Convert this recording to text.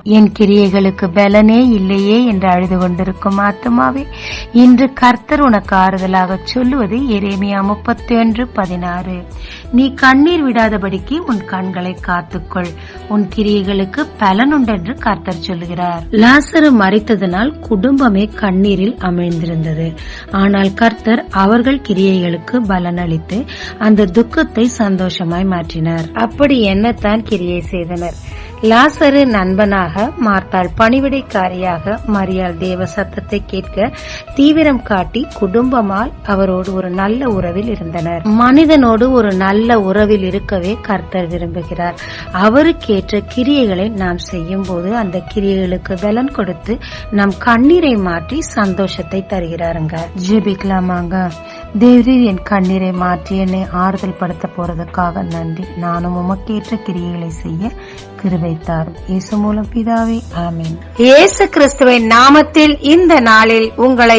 என் கிரியைகளுக்கு பலனே இல்லையே என்று அழுது கொண்டிருக்கும் ஆத்துமாவே, இன்று கர்த்தர் உனக்கு ஆறுதலாக சொல்லுவது எரேமியா 31:16. நீ கண்ணீர் விடாதபடிக்கு உன் கண்களை காத்துக்கொள், உன் கிரியைகளுக்கு பலனுண்டென்று கர்த்தர் சொல்லுகிறார். லாசரு மரித்ததனால் குடும்பமே கண்ணீரில் அமிழ்ந்திருந்தது. ஆனால் கர்த்தர் அவர்கள் கிரியைகளுக்கு பலன் அளித்து அந்த துக்கத்தை சந்தோஷமாய் மாற்றினார். அப்படி என்னத்தான் கிரியை செய்தனர்? லாசரு நண்பனாக, மார்த்தாள் பணிவிடைக்காரியாக, மரியாள் தேவ சத்தத்தை கேட்க தீவிரம் காட்டி குடும்பமால் அவரோடு ஒரு நல்ல உறவில் இருந்தனர். மனிதனோடு ஒரு நல்ல உறவில் இருக்கவே கர்த்தர் விரும்புகிறார். அவருக்கேற்ற கிரியைகளை நாம் செய்யும் போது அந்த கிரியைகளுக்கு பலன் கொடுத்து நம் கண்ணீரை மாற்றி சந்தோஷத்தை தருகிறாருங்க. ஜெபிக்கலாமாங்க. தேவரீர் என் கண்ணீரை மாற்றி என்னை ஆறுதல் படுத்த போறதுக்காக நன்றி. நானும் உமக்கேற்ற கிரியைகளை செய்ய கிருபை தாரும். இயேசு மூலம் பிதாவே, ஆமென். இயேசு கிறிஸ்துவின் நாமத்தில் இந்த நாளில் உங்களை